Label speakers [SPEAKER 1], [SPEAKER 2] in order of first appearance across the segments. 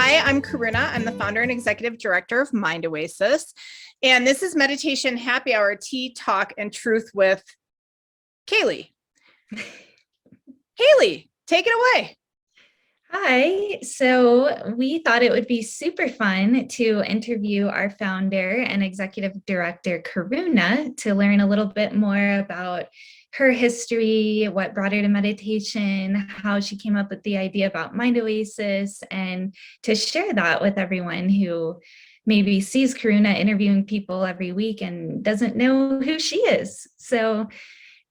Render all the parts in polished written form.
[SPEAKER 1] Hi, I'm Karuna. I'm the founder and executive director of Mind Oasis. And this is Meditation Happy Hour, Tea, Talk, and Truth with Kaylee. Kaylee, take it away.
[SPEAKER 2] Hi. So we thought it would be super fun to interview our founder and executive director, Karuna, to learn a little bit more about her history, what brought her to meditation, how she came up with the idea about Mind Oasis, and to share that with everyone who maybe sees Karuna interviewing people every week and doesn't know who she is. So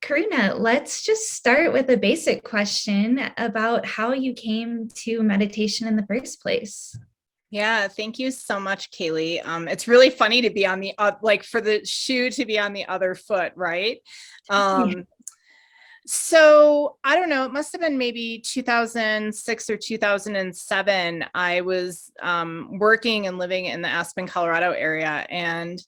[SPEAKER 2] Karuna, let's just start with a basic question about how you came to meditation in the first place.
[SPEAKER 1] Yeah, thank you so much, Kaylee. It's really funny to be on the, for the shoe to be on the other foot, right? So I don't know, it must have been maybe 2006 or 2007. I was working and living in the Aspen, Colorado area. And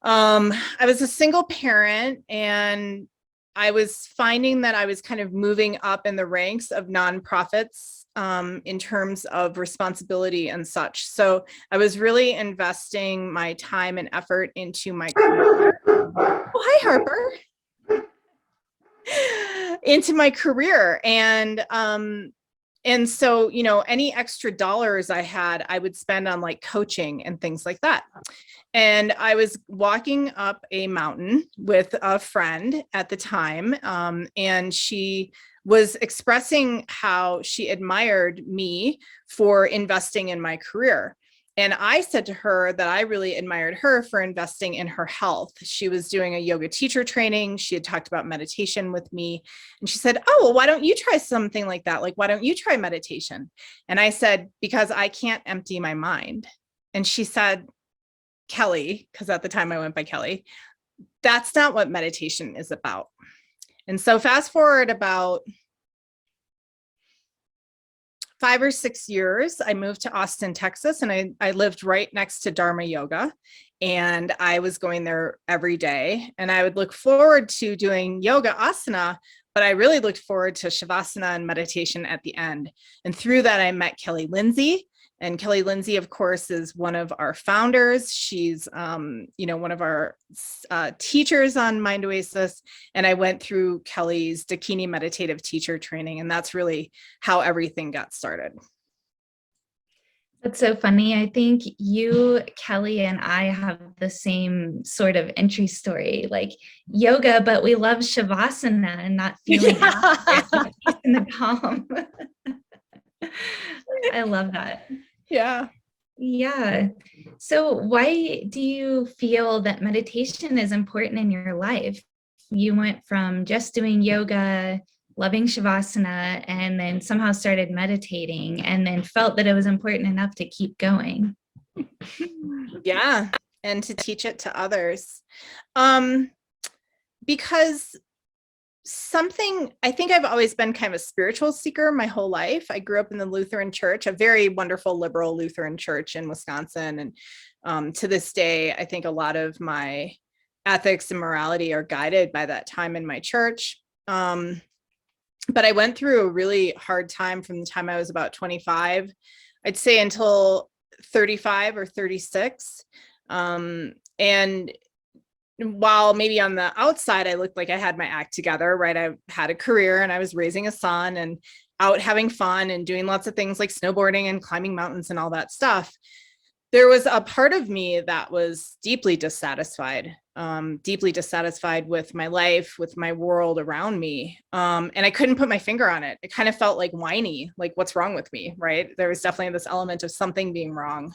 [SPEAKER 1] I was a single parent, and I was finding that I was kind of moving up in the ranks of nonprofits in terms of responsibility and such. So I was really investing my time and effort into my career. Oh, hi, Harper. Into my career. And so, you know, any extra dollars I had, I would spend on like coaching and things like that. And I was walking up a mountain with a friend at the time, and she was expressing how she admired me for investing in my career. And I said to her that I really admired her for investing in her health. She was doing a yoga teacher training. She had talked about meditation with me. And she said, oh, well, why don't you try something like that? Like, why don't you try meditation? And I said, because I can't empty my mind. And she said, Kelly, because at the time I went by Kelly, that's not what meditation is about. And so fast forward about 5 or 6 years, I moved to Austin, Texas, and I lived right next to Dharma Yoga. And I was going there every day. And I would look forward to doing yoga asana, but I really looked forward to Shavasana and meditation at the end. And through that, I met Kelly Lindsay. And Kelly Lindsay, of course, is one of our founders. She's, one of our teachers on Mind Oasis. And I went through Kelly's Dakini meditative teacher training. And that's really how everything got started.
[SPEAKER 2] That's so funny. I think you, Kelly, and I have the same sort of entry story, like yoga, but we love Shavasana and not feeling in the palm. I love that.
[SPEAKER 1] Yeah.
[SPEAKER 2] Yeah. So why do you feel that meditation is important in your life? You went from just doing yoga, loving Shavasana, and then somehow started meditating and then felt that it was important enough to keep going.
[SPEAKER 1] Yeah. And to teach it to others. Because I think I've always been kind of a spiritual seeker my whole life. I grew up in the Lutheran church, a very wonderful liberal Lutheran church in Wisconsin. And to this day, I think a lot of my ethics and morality are guided by that time in my church. But I went through a really hard time from the time I was about 25, I'd say until 35 or 36. And while maybe on the outside, I looked like I had my act together, right? I had a career and I was raising a son and out having fun and doing lots of things like snowboarding and climbing mountains and all that stuff. There was a part of me that was deeply dissatisfied with my life, with my world around me. And I couldn't put my finger on it. It kind of felt like whiny, like what's wrong with me, right? There was definitely this element of something being wrong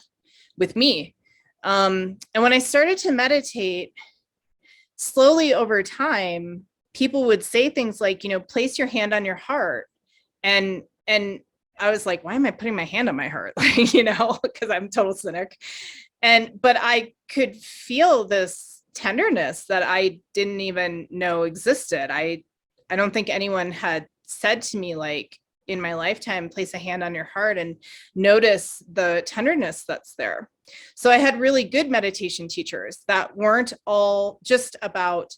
[SPEAKER 1] with me. And when I started to meditate, slowly over time, people would say things like, you know, place your hand on your heart. And I was like, why am I putting my hand on my heart? Like, you know, because I'm a total cynic. But I could feel this tenderness that I didn't even know existed. I don't think anyone had said to me, like, in my lifetime, place a hand on your heart and notice the tenderness that's there. So I had really good meditation teachers that weren't all just about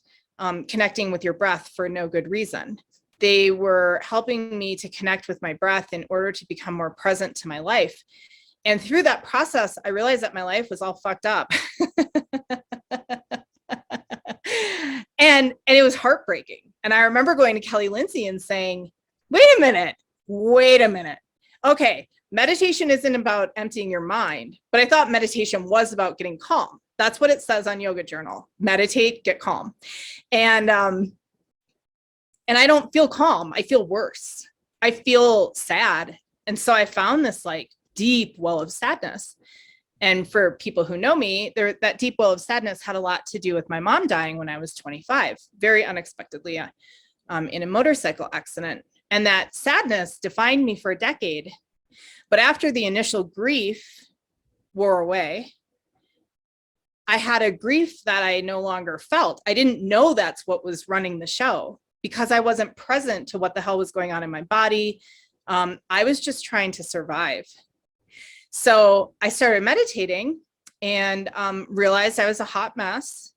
[SPEAKER 1] connecting with your breath for no good reason. They were helping me to connect with my breath in order to become more present to my life. And through that process, I realized that my life was all fucked up. And it was heartbreaking. And I remember going to Kelly Lindsay and saying, wait a minute. Okay, meditation isn't about emptying your mind, but I thought meditation was about getting calm. That's what it says on Yoga Journal. Meditate, get calm. And I don't feel calm. I feel worse. I feel sad. And so I found this like deep well of sadness. And for people who know me, that deep well of sadness had a lot to do with my mom dying when I was 25, very unexpectedly in a motorcycle accident. And that sadness defined me for a decade. But after the initial grief wore away, I had a grief that I no longer felt. I didn't know that's what was running the show because I wasn't present to what the hell was going on in my body. I was just trying to survive. So I started meditating and realized I was a hot mess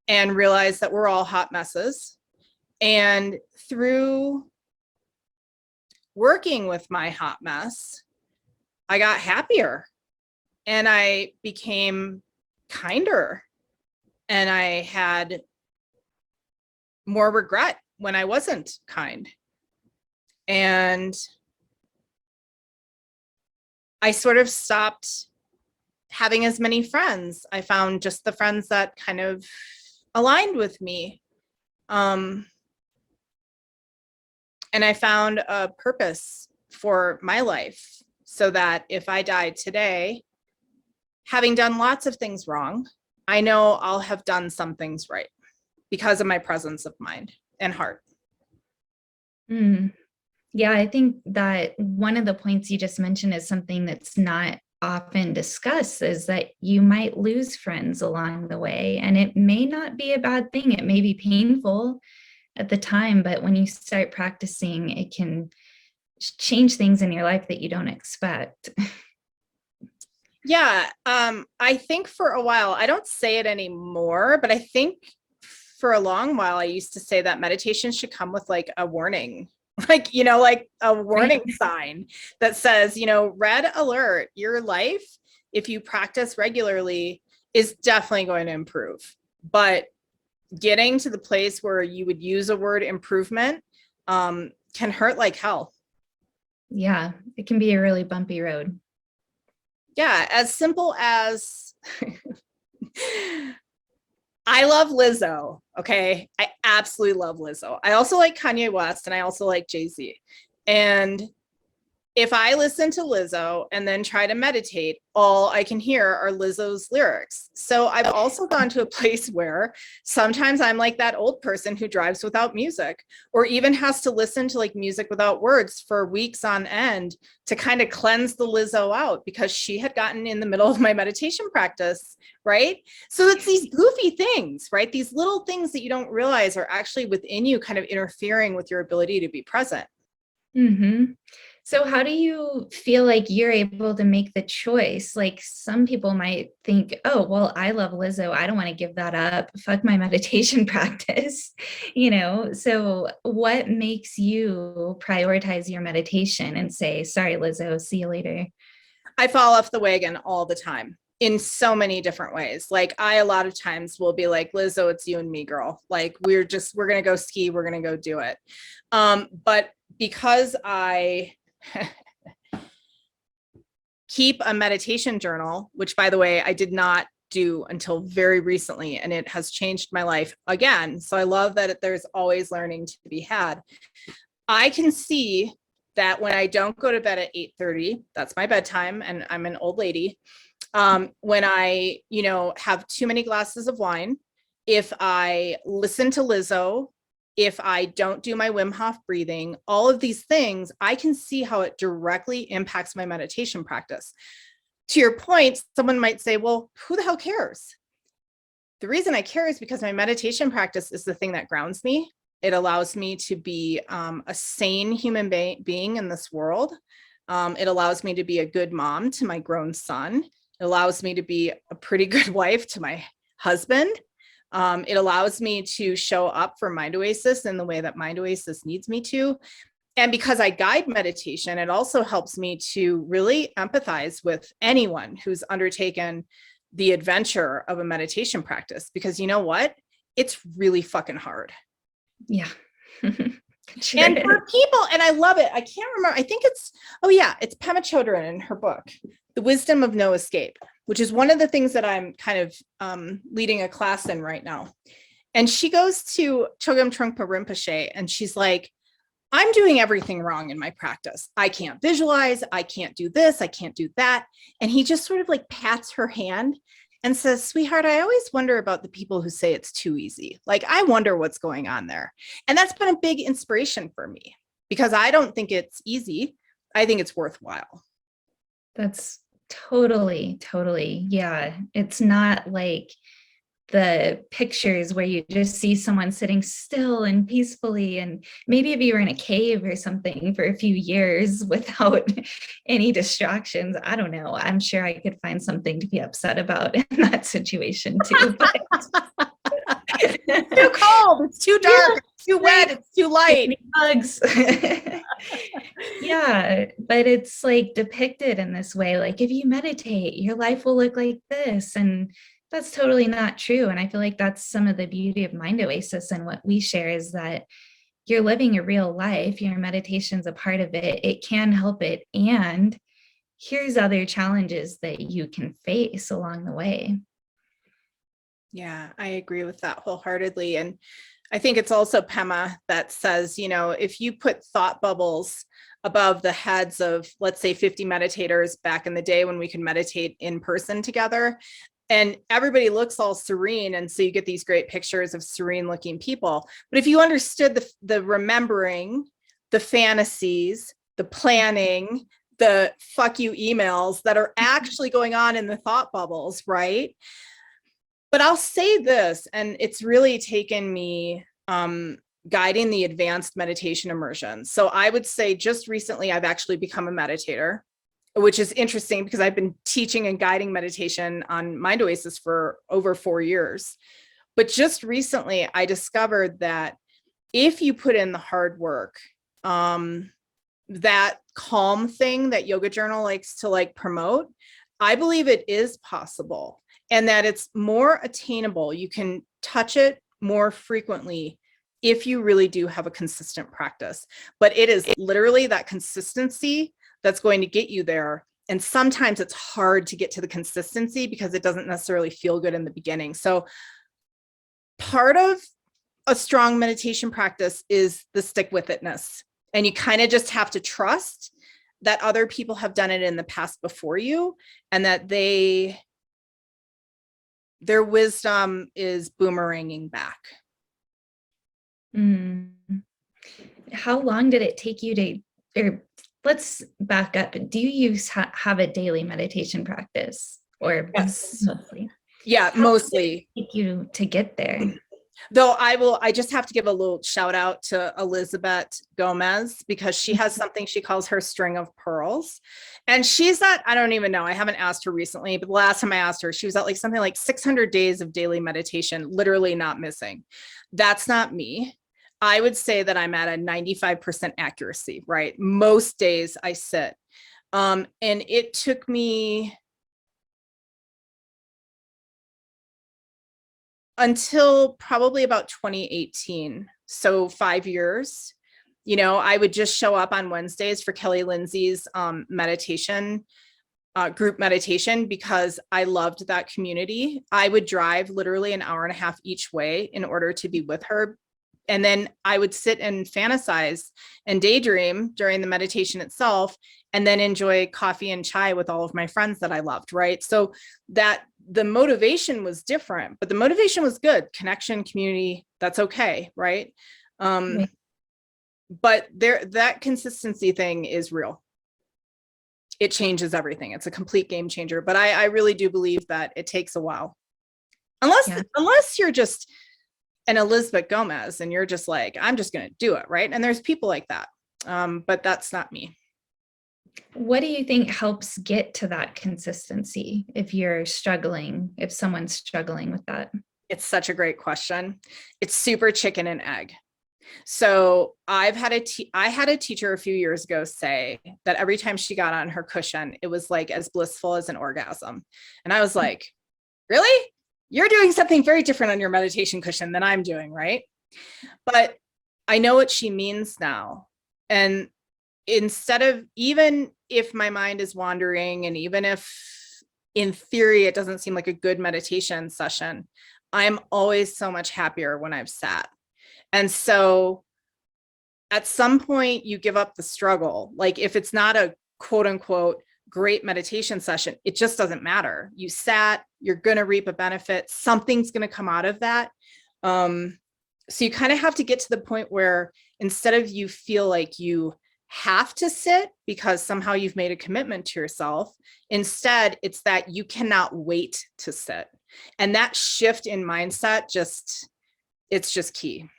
[SPEAKER 1] and realized that we're all hot messes. And through working with my hot mess, I got happier and I became kinder and I had more regret when I wasn't kind. And I sort of stopped having as many friends. I found just the friends that kind of aligned with me. And I found a purpose for my life so that if I died today, having done lots of things wrong, I know I'll have done some things right because of my presence of mind and heart.
[SPEAKER 2] Yeah, I think that one of the points you just mentioned is something that's not often discussed, is that you might lose friends along the way. And it may not be a bad thing. It may be painful at the time, but when you start practicing, it can change things in your life that you don't expect.
[SPEAKER 1] Yeah, I think for a while, I don't say it anymore, but I think for a long while, I used to say that meditation should come with like a warning, like a warning sign that says, red alert, your life, if you practice regularly, is definitely going to improve. But getting to the place where you would use a word improvement can hurt like hell.
[SPEAKER 2] Yeah, it can be a really bumpy road.
[SPEAKER 1] Yeah, as simple as I love Lizzo. Okay. I absolutely love Lizzo. I also like Kanye West and I also like Jay-Z. And if I listen to Lizzo and then try to meditate, all I can hear are Lizzo's lyrics. So I've also gone to a place where sometimes I'm like that old person who drives without music or even has to listen to like music without words for weeks on end to kind of cleanse the Lizzo out because she had gotten in the middle of my meditation practice, right? So it's these goofy things, right? These little things that you don't realize are actually within you kind of interfering with your ability to be present.
[SPEAKER 2] Mm-hmm. So how do you feel like you're able to make the choice? Like some people might think, oh, well, I love Lizzo. I don't want to give that up. Fuck my meditation practice, So what makes you prioritize your meditation and say, sorry, Lizzo, see you later?
[SPEAKER 1] I fall off the wagon all the time in so many different ways. Like a lot of times will be like, Lizzo, it's you and me, girl. Like we're going to go ski. We're going to go do it. But because I keep a meditation journal, which by the way, I did not do until very recently, and it has changed my life again. So I love that there's always learning to be had. I can see that when I don't go to bed at 8:30, that's my bedtime, and I'm an old lady. When I, have too many glasses of wine, if I listen to Lizzo, if I don't do my Wim Hof breathing, all of these things, I can see how it directly impacts my meditation practice. To your point, someone might say, well, who the hell cares? The reason I care is because my meditation practice is the thing that grounds me. It allows me to be a sane human being in this world. It allows me to be a good mom to my grown son. It allows me to be a pretty good wife to my husband. It allows me to show up for Mind Oasis in the way that Mind Oasis needs me to. And because I guide meditation, it also helps me to really empathize with anyone who's undertaken the adventure of a meditation practice, because you know what? It's really fucking hard.
[SPEAKER 2] Yeah.
[SPEAKER 1] Sure. And for people, and I love it. I can't remember. I think it's Pema Chodron in her book, The Wisdom of No Escape, which is one of the things that I'm kind of leading a class in right now. And she goes to Chögyam Trungpa Rinpoche and she's like, I'm doing everything wrong in my practice. I can't visualize. I can't do this. I can't do that. And he just sort of like pats her hand and says, sweetheart, I always wonder about the people who say it's too easy. Like, I wonder what's going on there. And that's been a big inspiration for me because I don't think it's easy. I think it's worthwhile.
[SPEAKER 2] That's totally. Yeah. It's not like the pictures where you just see someone sitting still and peacefully, and maybe if you were in a cave or something for a few years without any distractions, I don't know, I'm sure I could find something to be upset about in that situation too.
[SPEAKER 1] It's too cold, it's too dark, it's too wet, it's too light.
[SPEAKER 2] Bugs. Yeah, but it's like depicted in this way, like if you meditate, your life will look like this, and that's totally not true. And I feel like that's some of the beauty of Mind Oasis and what we share is that you're living a real life. Your meditation's a part of it. It can help it. And here's other challenges that you can face along the way.
[SPEAKER 1] Yeah, I agree with that wholeheartedly. And I think it's also Pema that says, you know, if you put thought bubbles above the heads of, let's say, 50 meditators back in the day when we could meditate in person together, and everybody looks all serene. And so you get these great pictures of serene looking people. But if you understood the remembering, the fantasies, the planning, the fuck you emails that are actually going on in the thought bubbles, right? But I'll say this, and it's really taken me guiding the advanced meditation immersion. So I would say just recently, I've actually become a meditator, which is interesting because I've been teaching and guiding meditation on Mind Oasis for over 4 years. But just recently, I discovered that if you put in the hard work, that calm thing that Yoga Journal likes to like promote, I believe it is possible and that it's more attainable. You can touch it more frequently if you really do have a consistent practice. But it is literally that consistency that's going to get you there. And sometimes it's hard to get to the consistency because it doesn't necessarily feel good in the beginning. So part of a strong meditation practice is the stick-with-it-ness. And you kind of just have to trust that other people have done it in the past before you and that their wisdom is boomeranging back.
[SPEAKER 2] How long did it take you to, or let's back up. Do you have a daily meditation practice or
[SPEAKER 1] yes.
[SPEAKER 2] Mostly?
[SPEAKER 1] Yeah, mostly.
[SPEAKER 2] Take you to get there?
[SPEAKER 1] Though I just have to give a little shout out to Elizabeth Gomez because she has something she calls her string of pearls. And she's at, I don't even know, I haven't asked her recently, but the last time I asked her, she was at like something like 600 days of daily meditation, literally not missing. That's not me. I would say that I'm at a 95% accuracy, right? Most days I sit. And it took me until probably about 2018. So 5 years, you know, I would just show up on Wednesdays for Kelly Lindsay's meditation, group meditation, because I loved that community. I would drive literally an hour and a half each way in order to be with her. And then I would sit and fantasize and daydream during the meditation itself, and then enjoy coffee and chai with all of my friends that I loved, right? So that the motivation was different, but the motivation was good. Connection, community, that's okay, right? Right. But that consistency thing is real. It changes everything. It's a complete game changer. But I really do believe that it takes a while. Unless you're just an Elizabeth Gomez and you're just like, I'm just going to do it, right? And there's people like that, but that's not me.
[SPEAKER 2] What do you think helps get to that consistency if someone's struggling with that?
[SPEAKER 1] It's such a great question. It's super chicken and egg. So I had a teacher a few years ago say that every time she got on her cushion, it was like as blissful as an orgasm. And I was like, really? You're doing something very different on your meditation cushion than I'm doing, right? But I know what she means now. And instead of, even if my mind is wandering, and even if in theory it doesn't seem like a good meditation session, I'm always so much happier when I've sat. And so at some point you give up the struggle. Like if it's not a quote unquote great meditation session, it just doesn't matter. You sat, you're going to reap a benefit. Something's going to come out of that. So you kind of have to get to the point where instead of you feel like you have to sit because somehow you've made a commitment to yourself, instead it's that you cannot wait to sit. And that shift in mindset, it's just key.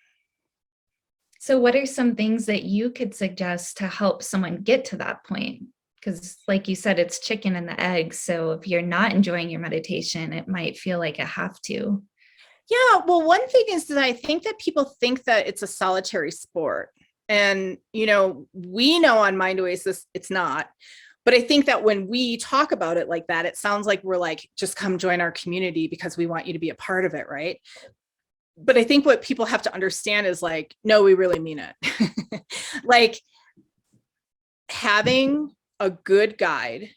[SPEAKER 2] So what are some things that you could suggest to help someone get to that point? Because like you said, it's chicken and the egg. So if you're not enjoying your meditation, it might feel like a have to.
[SPEAKER 1] Yeah, well, one thing is that I think that people think that it's a solitary sport. And, we know on Mind Oasis, it's not. But I think that when we talk about it like that, it sounds like we're like, just come join our community because we want you to be a part of it, right? But I think what people have to understand is like, no, we really mean it. Like having a good guide,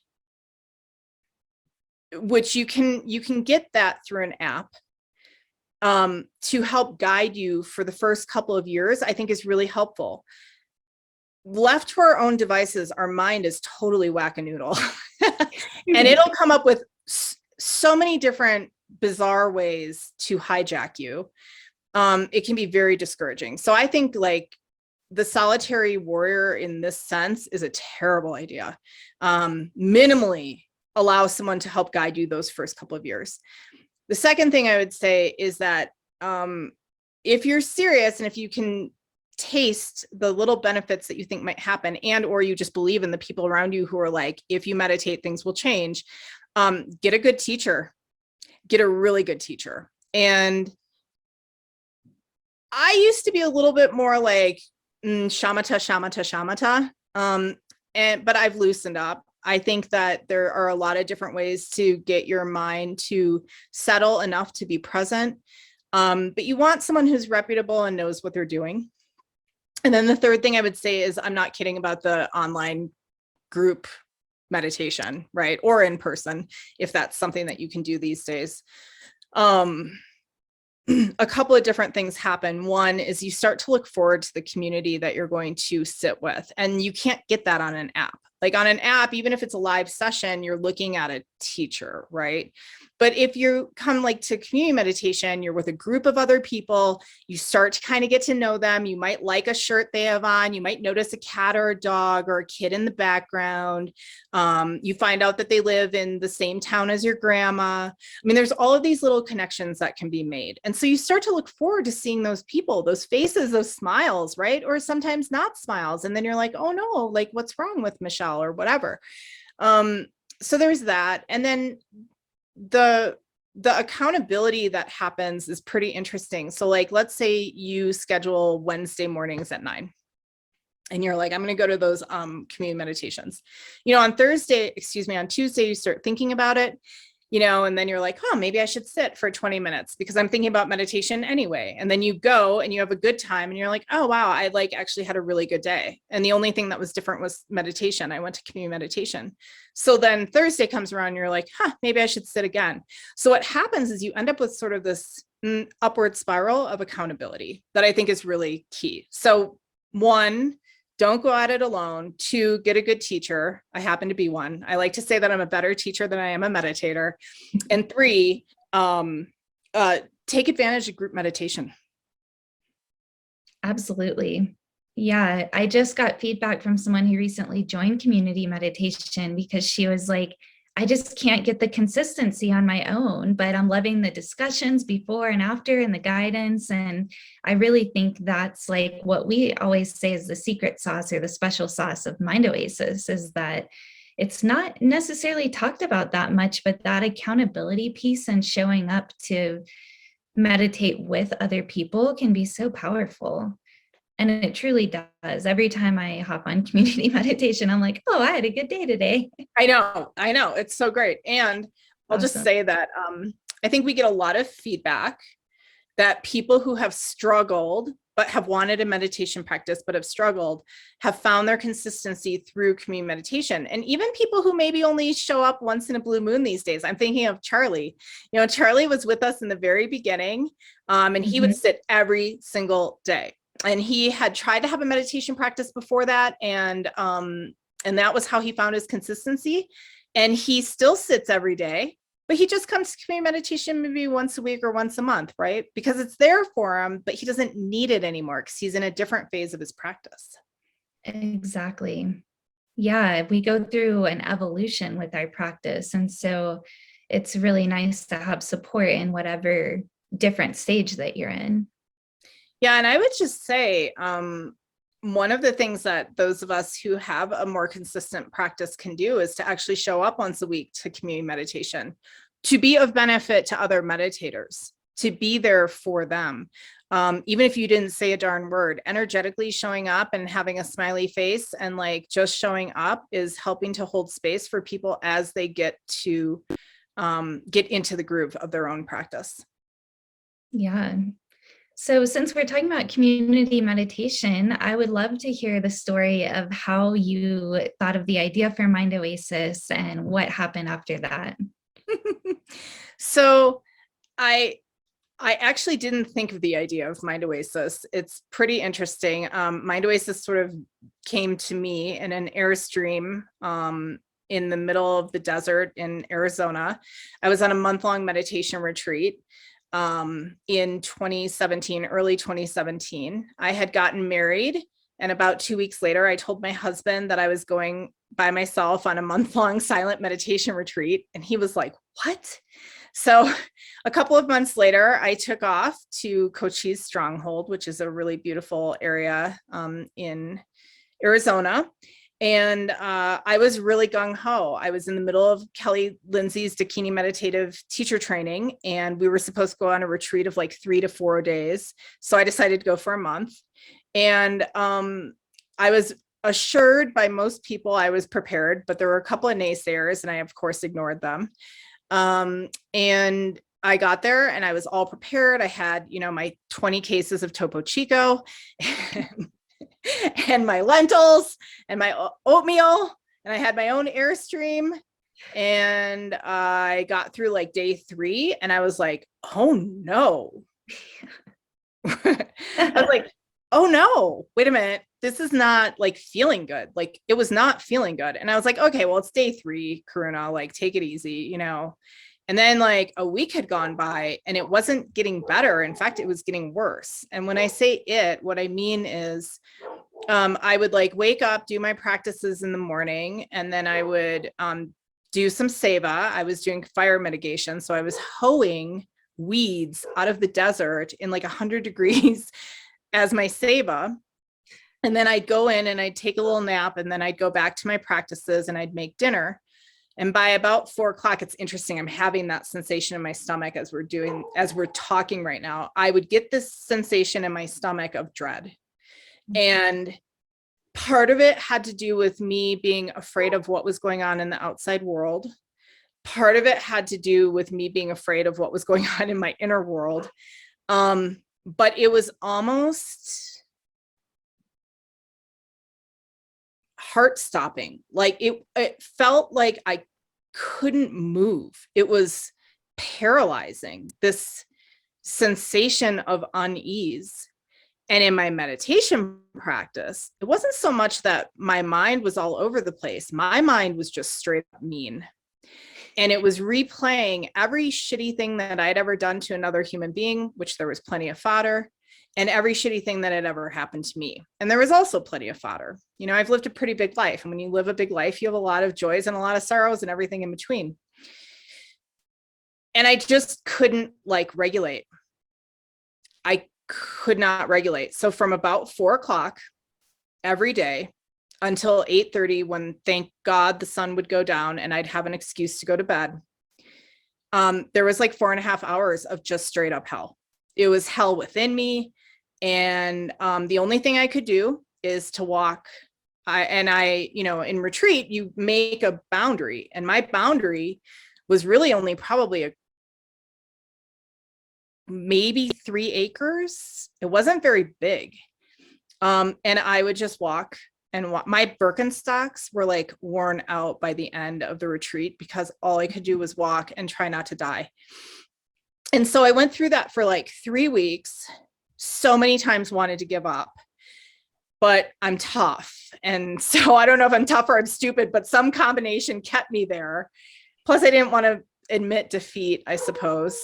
[SPEAKER 1] which you can get that through an app, to help guide you for the first couple of years, I think is really helpful. Left to our own devices, our mind is totally whack-a-noodle. And it'll come up with so many different bizarre ways to hijack you. It can be very discouraging. So I think like the solitary warrior in this sense is a terrible idea. Minimally allow someone to help guide you those first couple of years. The second thing I would say is that if you're serious and if you can taste the little benefits that you think might happen, and or you just believe in the people around you who are like, if you meditate, things will change, get a good teacher, get a really good teacher. And I used to be a little bit more like shamatha, shamatha, shamatha. But I've loosened up. I think that there are a lot of different ways to get your mind to settle enough to be present. But you want someone who's reputable and knows what they're doing. And then the third thing I would say is, I'm not kidding about the online group meditation, right? Or in person, if that's something that you can do these days. A couple of different things happen. One is you start to look forward to the community that you're going to sit with, and you can't get that on an app. Like on an app, even if it's a live session, you're looking at a teacher, right? But if you come like to community meditation, you're with a group of other people, you start to kind of get to know them. You might like a shirt they have on. You might notice a cat or a dog or a kid in the background. You find out that they live in the same town as your grandma. I mean, there's all of these little connections that can be made. And so you start to look forward to seeing those people, those faces, those smiles, right? Or sometimes not smiles. And then you're like, oh no, like what's wrong with Michelle or whatever. So there's that. And then the accountability that happens is pretty interesting. So like, let's say you schedule Wednesday mornings at 9 and you're like, I'm going to go to those community meditations, on Tuesday, you start thinking about it, and then you're like, oh, maybe I should sit for 20 minutes because I'm thinking about meditation anyway. And then you go and you have a good time and you're like, oh, wow, I like actually had a really good day. And the only thing that was different was meditation. I went to community meditation. So then Thursday comes around and you're like, maybe I should sit again. So what happens is you end up with sort of this upward spiral of accountability that I think is really key. So 1, don't go at it alone. 2, get a good teacher. I happen to be one. I like to say that I'm a better teacher than I am a meditator. And 3, take advantage of group meditation.
[SPEAKER 2] Absolutely. Yeah, I just got feedback from someone who recently joined community meditation because she was like, I just can't get the consistency on my own, but I'm loving the discussions before and after and the guidance. And I really think that's like what we always say is the secret sauce or the special sauce of Mind Oasis, is that it's not necessarily talked about that much, but that accountability piece and showing up to meditate with other people can be so powerful. And it truly does. Every time I hop on community meditation, I'm like, oh, I had a good day today.
[SPEAKER 1] I know. It's so great. And I'll just
[SPEAKER 2] Awesome.
[SPEAKER 1] say that I think we get a lot of feedback that people who have struggled but have wanted a meditation practice but have struggled have found their consistency through community meditation. And even people who maybe only show up once in a blue moon these days. I'm thinking of Charlie. Charlie was with us in the very beginning, and he would sit every single day. And he had tried to have a meditation practice before that, and that was how he found his consistency. And he still sits every day, but he just comes to community meditation maybe once a week or once a month, right? Because it's there for him, but he doesn't need it anymore because he's in a different phase of his practice.
[SPEAKER 2] Exactly. Yeah, we go through an evolution with our practice. And so it's really nice to have support in whatever different stage that you're in.
[SPEAKER 1] Yeah, and I would just say one of the things that those of us who have a more consistent practice can do is to actually show up once a week to community meditation, to be of benefit to other meditators, to be there for them. Even if you didn't say a darn word, energetically showing up and having a smiley face and like just showing up is helping to hold space for people as they get to get into the groove of their own practice.
[SPEAKER 2] Yeah. So since we're talking about community meditation, I would love to hear the story of how you thought of the idea for Mind Oasis and what happened after that.
[SPEAKER 1] So I actually didn't think of the idea of Mind Oasis. It's pretty interesting. Mind Oasis sort of came to me in an Airstream in the middle of the desert in Arizona. I was on a month-long meditation retreat in 2017, early 2017. I had gotten married, and about 2 weeks later, I told my husband that I was going by myself on a month-long silent meditation retreat, and he was like, "What?" So a couple of months later, I took off to Cochise Stronghold, which is a really beautiful area in Arizona. And I was really gung-ho. I was in the middle of Kelly Lindsay's Dakini meditative teacher training, and we were supposed to go on a retreat of like 3 to 4 days. So I decided to go for a month. And I was assured by most people I was prepared, but there were a couple of naysayers, and I, of course, ignored them. And I got there and I was all prepared. I had, my 20 cases of Topo Chico and my lentils and my oatmeal, and I had my own Airstream. And I got through like day 3 and I was like, oh no. I was like, oh no, wait a minute. This is not like feeling good. Like it was not feeling good. And I was like, okay, well, it's day 3, Karuna, like take it easy, And then like a week had gone by and it wasn't getting better. In fact, it was getting worse. And when I say it, what I mean is I would like wake up, do my practices in the morning, and then I would do some seva. I was doing fire mitigation. So I was hoeing weeds out of the desert in like 100 degrees as my seva. And then I'd go in and I'd take a little nap, and then I'd go back to my practices and I'd make dinner. And by about 4 o'clock, it's interesting, I'm having that sensation in my stomach as we're talking right now. I would get this sensation in my stomach of dread. And part of it had to do with me being afraid of what was going on in the outside world. Part of it had to do with me being afraid of what was going on in my inner world. But it was almost heart-stopping. Like it felt like I couldn't move. It was paralyzing, this sensation of unease. And in my meditation practice, it wasn't so much that my mind was all over the place. My mind was just straight up mean. And it was replaying every shitty thing that I'd ever done to another human being, which there was plenty of fodder, and every shitty thing that had ever happened to me. And there was also plenty of fodder. I've lived a pretty big life. And when you live a big life, you have a lot of joys and a lot of sorrows and everything in between. And I just couldn't regulate. I could not regulate. So from about 4 o'clock every day until 8:30, when thank God the sun would go down and I'd have an excuse to go to bed, there was like 4.5 hours of just straight up hell. It was hell within me. And the only thing I could do is to walk. In retreat, you make a boundary, and my boundary was really only probably maybe 3 acres. It wasn't very big. And I would just walk and walk. My Birkenstocks were like worn out by the end of the retreat because all I could do was walk and try not to die. And so I went through that for like 3 weeks, so many times wanted to give up, but I'm tough. And so I don't know if I'm tough or I'm stupid, but some combination kept me there. Plus I didn't want to admit defeat, I suppose.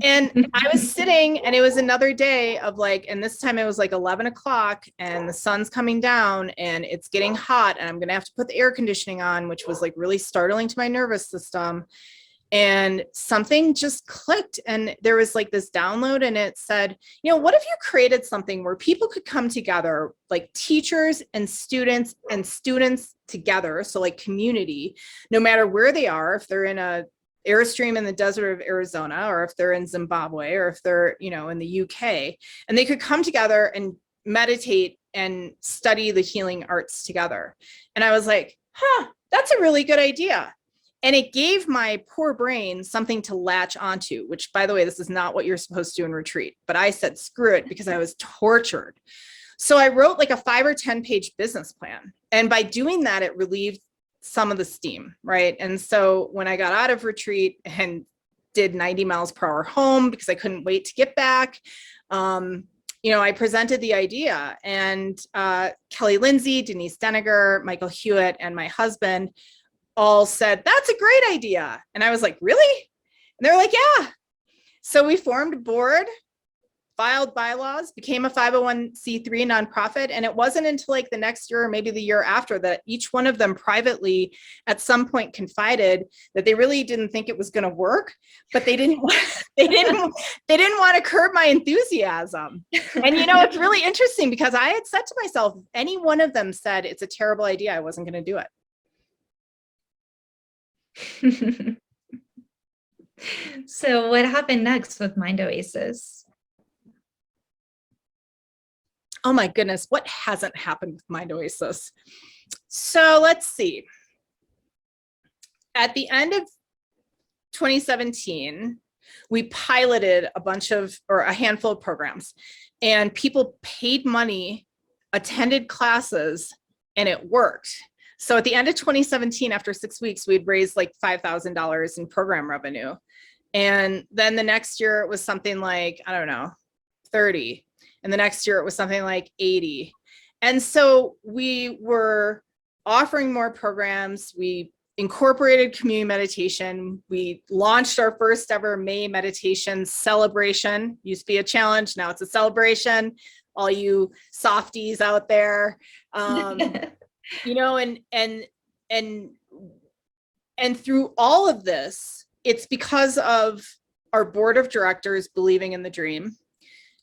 [SPEAKER 1] And I was sitting, and it was another day of like, and this time it was like 11 o'clock and the sun's coming down and it's getting hot and I'm going to have to put the air conditioning on, which was like really startling to my nervous system. And something just clicked, and there was like this download, and it said, what if you created something where people could come together, like teachers and students together. So like community, no matter where they are, if they're in a Airstream in the desert of Arizona, or if they're in Zimbabwe, or if they're, in the UK, and they could come together and meditate and study the healing arts together. And I was like, that's a really good idea. And it gave my poor brain something to latch onto, which, by the way, this is not what you're supposed to do in retreat, but I said, screw it, because I was tortured. So I wrote like a 5 or 10 page business plan. And by doing that, it relieved some of the steam, right? And so when I got out of retreat and did 90 miles per hour home because I couldn't wait to get back, I presented the idea, and Kelly Lindsay, Denise Deniger, Michael Hewitt, and my husband all said, that's a great idea. And I was like, really? And they're like, yeah. So we formed a board, filed bylaws, became a 501c3 nonprofit. And it wasn't until like the next year or maybe the year after that each one of them privately at some point confided that they really didn't think it was going to work, but they didn't want to curb my enthusiasm. And it's really interesting because I had said to myself, if any one of them said it's a terrible idea, I wasn't going to do it.
[SPEAKER 2] So what happened next with Mind Oasis?
[SPEAKER 1] Oh my goodness, what hasn't happened with Mind Oasis? So let's see. At the end of 2017, we piloted a handful of programs, and people paid money, attended classes, and it worked. So at the end of 2017, after 6 weeks, we'd raised like $5,000 in program revenue. And then the next year it was something like, I don't know, 30. And the next year it was something like 80. And so we were offering more programs. We incorporated community meditation. We launched our first ever May meditation celebration. Used to be a challenge, now it's a celebration. All you softies out there. And through all of this, it's because of our board of directors believing in the dream,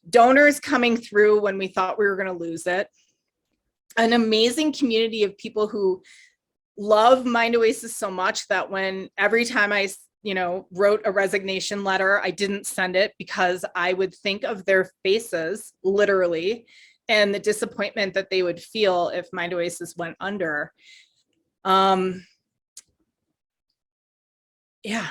[SPEAKER 1] donors coming through when we thought we were going to lose it, an amazing community of people who love Mind Oasis so much that every time I wrote a resignation letter, I didn't send it because I would think of their faces, literally, and the disappointment that they would feel if Mind Oasis went under.
[SPEAKER 2] Yeah.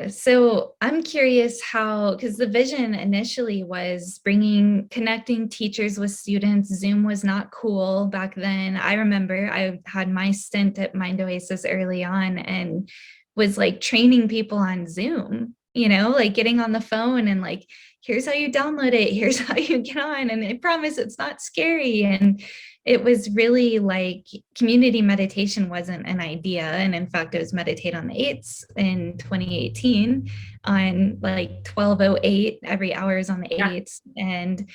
[SPEAKER 2] So I'm curious how, because the vision initially was connecting teachers with students. Zoom was not cool back then. I remember I had my stint at Mind Oasis early on and was like training people on Zoom, like getting on the phone and like, here's how you download it, here's how you get on, and I promise it's not scary. And it was really like community meditation wasn't an idea. And in fact, it was Meditate on the 8s in 2018 on like 12:08, every hour is on the 8s. And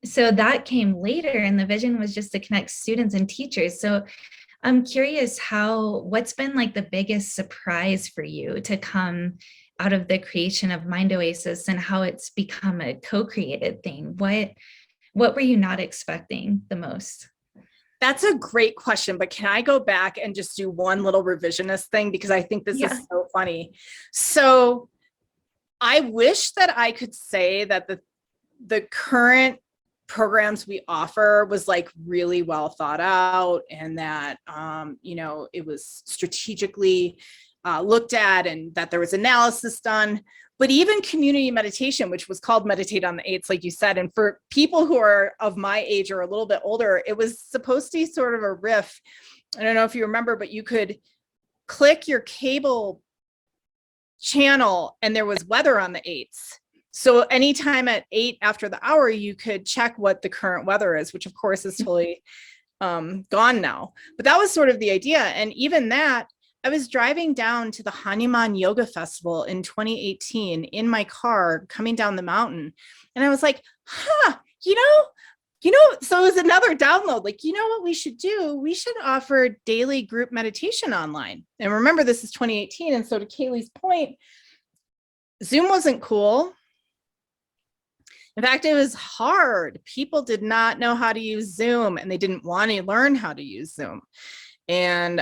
[SPEAKER 2] so that came later, and the vision was just to connect students and teachers. So I'm curious what's been like the biggest surprise for you to come out of the creation of Mind Oasis and how it's become a co-created thing? What were you not expecting the most?
[SPEAKER 1] That's a great question, but can I go back and just do one little revisionist thing? Because I think this is so funny. So I wish that I could say that the current programs we offer was like really well thought out, and that it was strategically looked at, and that there was analysis done. But even community meditation, which was called Meditate on the Eights, like you said, and for people who are of my age or a little bit older, it was supposed to be sort of a riff. I don't know if you remember, but you could click your cable channel and there was weather on the eights. So anytime at 8 after the hour, you could check what the current weather is, which of course is totally gone now. But that was sort of the idea. And even that, I was driving down to the Hanuman Yoga Festival in 2018 in my car coming down the mountain. And I was like, so it was another download. Like, you know what we should do? We should offer daily group meditation online. And remember, this is 2018. And so to Kaylee's point, Zoom wasn't cool. In fact, it was hard. People did not know how to use Zoom, and they didn't want to learn how to use Zoom. And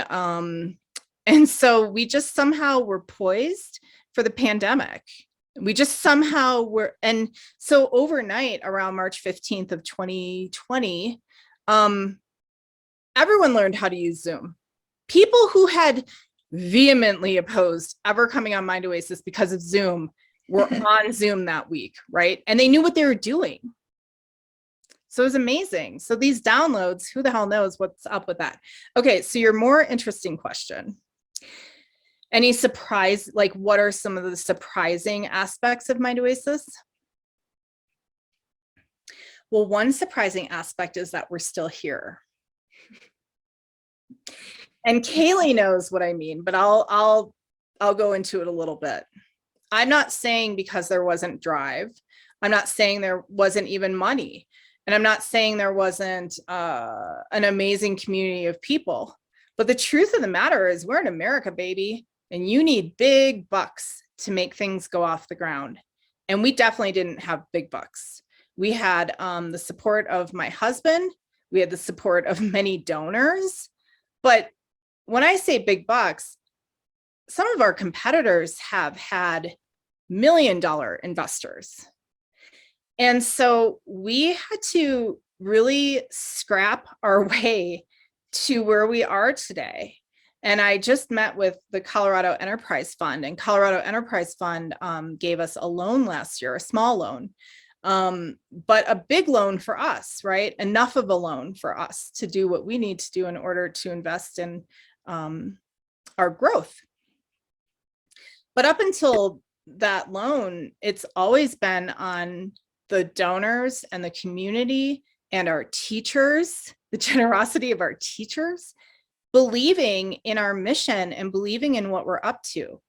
[SPEAKER 1] so we just somehow were poised for the pandemic. We just somehow were. And so overnight, around March 15th of 2020, everyone learned how to use Zoom. People who had vehemently opposed ever coming on Mind Oasis because of Zoom were on Zoom that week, right? And they knew what they were doing. So it was amazing. So these downloads, who the hell knows what's up with that? Okay, so your more interesting question. Any surprise, like what are some of the surprising aspects of Mind Oasis? Well, one surprising aspect is that we're still here. And Kaylee knows what I mean, but I'll go into it a little bit. I'm not saying because there wasn't drive. I'm not saying there wasn't even money. And I'm not saying there wasn't an amazing community of people. But the truth of the matter is we're in America, baby, and you need big bucks to make things go off the ground. And we definitely didn't have big bucks. We had the support of my husband. We had the support of many donors. But when I say big bucks, some of our competitors have had $1 million investors. And so we had to really scrap our way to where we are today. And I just met with the Colorado Enterprise Fund, and Colorado Enterprise Fund gave us a loan last year, a small loan, but a big loan for us, right? Enough of a loan for us to do what we need to do in order to invest in our growth. But up until that loan, it's always been on the donors and the community and our teachers, the generosity of our teachers, believing in our mission and believing in what we're up to.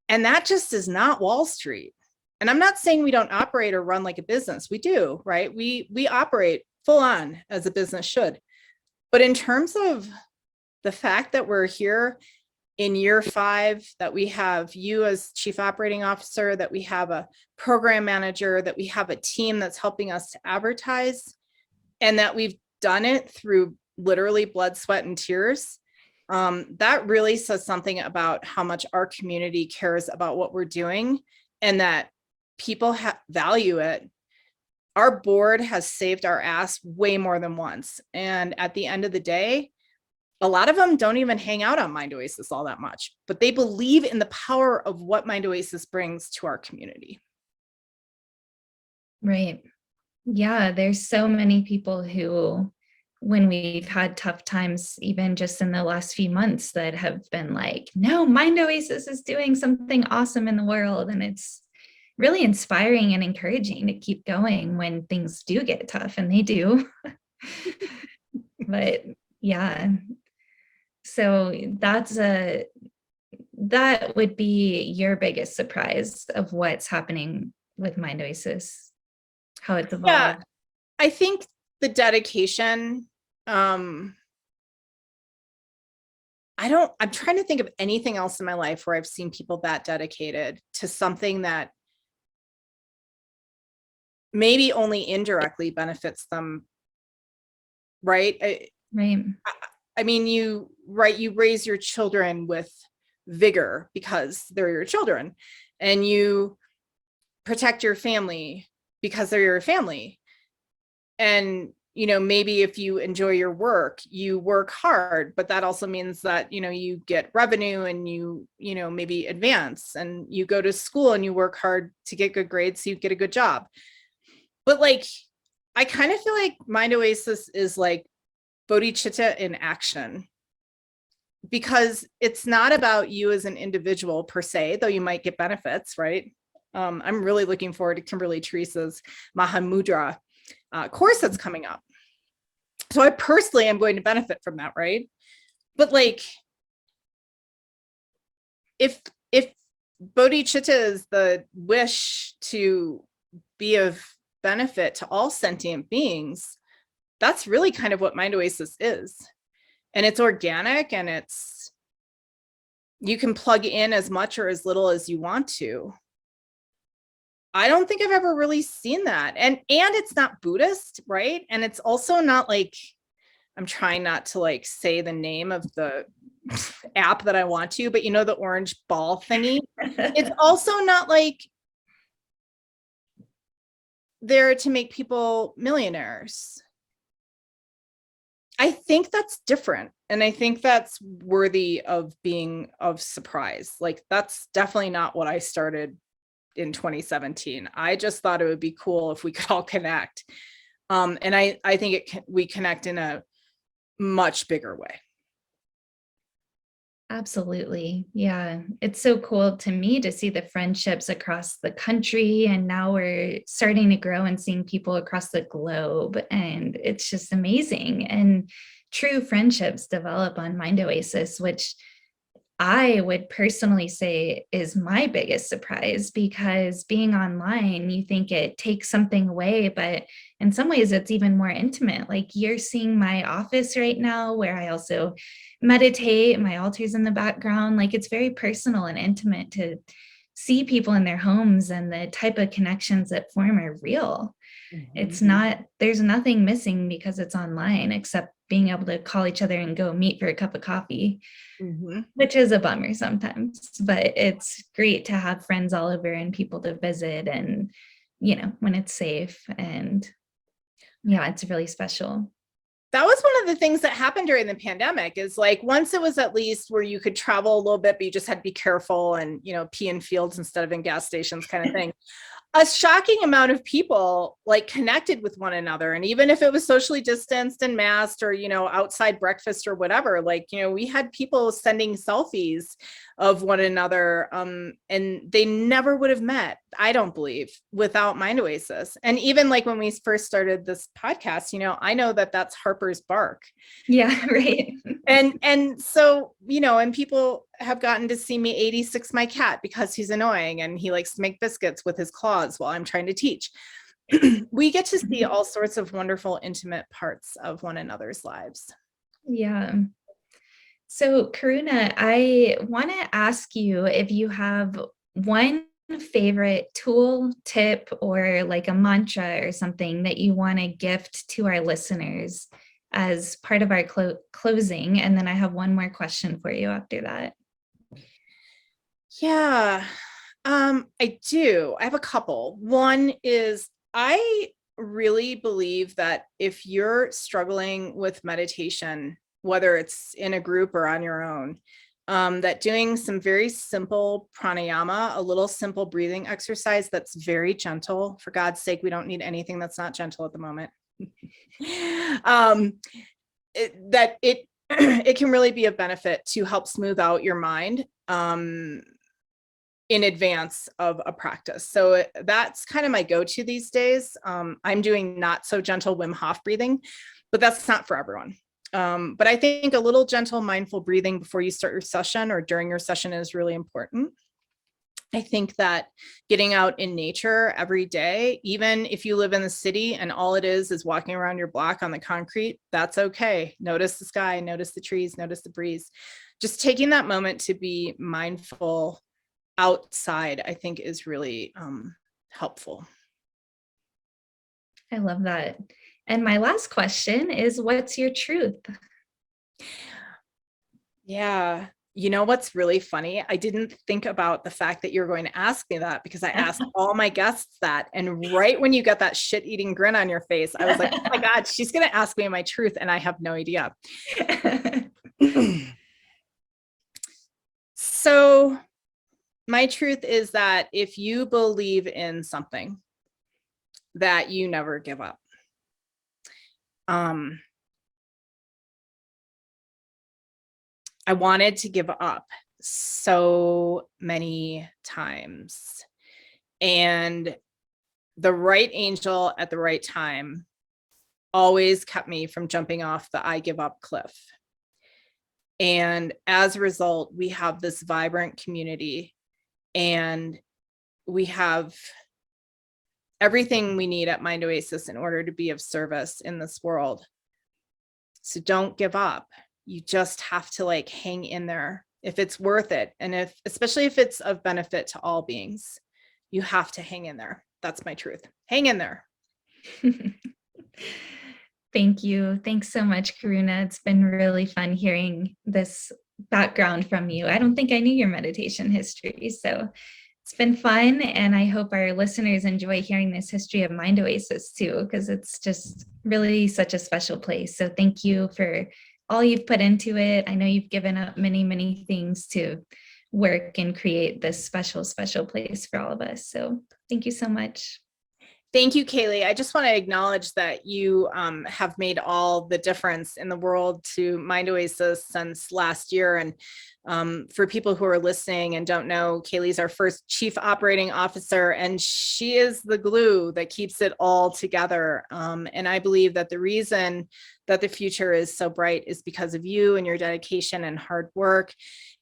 [SPEAKER 1] And that just is not Wall Street. And I'm not saying we don't operate or run like a business. We do, right? We operate full on as a business should. But in terms of the fact that we're here in year 5, that we have you as chief operating officer, that we have a program manager, that we have a team that's helping us to advertise, and that we've done it through literally blood, sweat, and tears, that really says something about how much our community cares about what we're doing and that people value it. Our board has saved our ass way more than once. And at the end of the day, a lot of them don't even hang out on Mind Oasis all that much, but they believe in the power of what Mind Oasis brings to our community.
[SPEAKER 2] Right. Yeah, there's so many people who, when we've had tough times, even just in the last few months, that have been like, no, Mind Oasis is doing something awesome in the world. And it's really inspiring and encouraging to keep going when things do get tough, and they do. But yeah. So that would be your biggest surprise of what's happening with Mind Oasis, how it's evolved.
[SPEAKER 1] Yeah, I think the dedication, I'm trying to think of anything else in my life where I've seen people that dedicated to something that maybe only indirectly benefits them, right?
[SPEAKER 2] Right.
[SPEAKER 1] I mean, you raise your children with vigor because they're your children, and you protect your family because they're your family. And, maybe if you enjoy your work, you work hard, but that also means that, you get revenue and you maybe advance, and you go to school and you work hard to get good grades so you get a good job. But like, I kind of feel like Mind Oasis is like bodhicitta in action, because it's not about you as an individual per se, though you might get benefits, right? I'm really looking forward to Kimberly Teresa's Mahamudra course that's coming up. So I personally am going to benefit from that, right? But like, if bodhicitta is the wish to be of benefit to all sentient beings, that's really kind of what Mind Oasis is. And it's organic, and you can plug in as much or as little as you want to. I don't think I've ever really seen that. And it's not Buddhist, right? And it's also not like, I'm trying not to like say the name of the app that I want to, but the orange ball thingy. It's also not like there to make people millionaires. I think that's different. And I think that's worthy of being of surprise. Like, that's definitely not what I started in 2017. I just thought it would be cool if we could all connect. And I think we connect in a much bigger way.
[SPEAKER 2] Absolutely. Yeah. It's so cool to me to see the friendships across the country. And now we're starting to grow and seeing people across the globe. And it's just amazing. And true friendships develop on Mind Oasis, which I would personally say is my biggest surprise, because being online, you think it takes something away, but in some ways it's even more intimate. Like, you're seeing my office right now, where I also meditate, my altar's in the background. Like, it's very personal and intimate to see people in their homes, and the type of connections that form are real. It's not, there's nothing missing because it's online, except being able to call each other and go meet for a cup of coffee, which is a bummer sometimes, but it's great to have friends all over and people to visit, and, when it's safe. And yeah, it's really special.
[SPEAKER 1] That was one of the things that happened during the pandemic, is like, once it was at least where you could travel a little bit, but you just had to be careful and, pee in fields instead of in gas stations kind of thing. A shocking amount of people like connected with one another. And even if it was socially distanced and masked, or, outside breakfast or whatever, like, we had people sending selfies of one another. And they never would have met, I don't believe, without Mind Oasis. And even like when we first started this podcast, I know that that's Harper's bark.
[SPEAKER 2] Yeah, right.
[SPEAKER 1] And so, and people have gotten to see me 86 my cat, because he's annoying and he likes to make biscuits with his claws while I'm trying to teach. We get to see all sorts of wonderful, intimate parts of one another's lives.
[SPEAKER 2] Yeah. So, Karuna, I want to ask you if you have one favorite tool, tip, or like a mantra or something that you want to gift to our listeners as part of our closing. And then I have one more question for you after that.
[SPEAKER 1] Yeah, I do. I have a couple. One is, I really believe that if you're struggling with meditation, whether it's in a group or on your own, that doing some very simple pranayama, a little simple breathing exercise that's very gentle. For God's sake, we don't need anything that's not gentle at the moment. It can really be of benefit to help smooth out your mind in advance of a practice. So that's kind of my go-to these days. I'm doing not so gentle Wim Hof breathing, but that's not for everyone. But I think a little gentle, mindful breathing before you start your session or during your session is really important. I think that getting out in nature every day, even if you live in the city and all it is walking around your block on the concrete, that's okay. Notice the sky, notice the trees, notice the breeze. Just taking that moment to be mindful outside, I think, is really helpful.
[SPEAKER 2] I love that. And my last question is, what's your truth?
[SPEAKER 1] Yeah. You know what's really funny? I didn't think about the fact that you're going to ask me that, because I asked all my guests that. And right when you got that shit-eating grin on your face, I was like, oh my God, she's going to ask me my truth, and I have no idea. So my truth is that if you believe in something, that you never give up. I wanted to give up so many times, and the right angel at the right time always kept me from jumping off the I give up cliff. And as a result, we have this vibrant community, and we have everything we need at Mind Oasis in order to be of service in this world. So don't give up. You just have to like hang in there if it's worth it. And especially if it's of benefit to all beings, you have to hang in there. That's my truth. Hang in there.
[SPEAKER 2] Thank you. Thanks so much, Karuna. It's been really fun hearing this background from you. I don't think I knew your meditation history, so it's been fun. And I hope our listeners enjoy hearing this history of Mind Oasis too, because it's just really such a special place. So thank you for all you've put into it. I know you've given up many, many things to work and create this special, special place for all of us. So thank you so much.
[SPEAKER 1] Thank you, Kaylee. I just want to acknowledge that you have made all the difference in the world to Mind Oasis since last year. And for people who are listening and don't know, Kaylee's our first chief operating officer, and she is the glue that keeps it all together. And I believe that the reason that the future is so bright is because of you and your dedication and hard work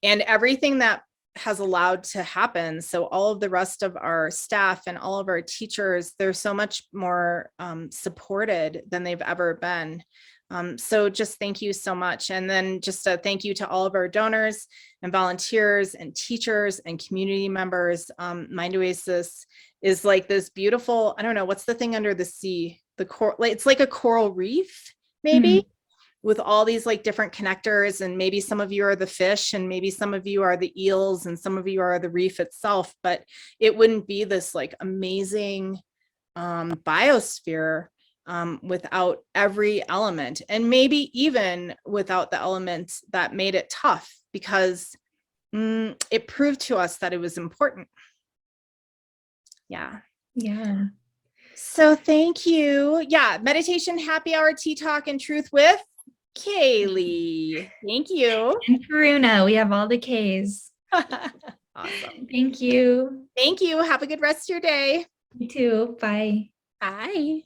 [SPEAKER 1] and everything that has allowed to happen. So all of the rest of our staff and all of our teachers, they're so much more supported than they've ever been. So just thank you so much. And then just a thank you to all of our donors and volunteers and teachers and community members. Mind Oasis is like this beautiful, I don't know, what's the thing under the sea? It's like a coral reef, maybe. With all these like different connectors, and maybe some of you are the fish, and maybe some of you are the eels, and some of you are the reef itself, but it wouldn't be this like amazing biosphere without every element, and maybe even without the elements that made it tough, because it proved to us that it was important. Yeah. So thank you. Yeah, meditation, happy hour, tea talk, and truth with Kaylee. Thank you.
[SPEAKER 2] And Karuna, we have all the Ks.
[SPEAKER 1] Awesome.
[SPEAKER 2] Thank you.
[SPEAKER 1] Thank you. Have a good rest of your day.
[SPEAKER 2] You too. Bye.
[SPEAKER 1] Bye.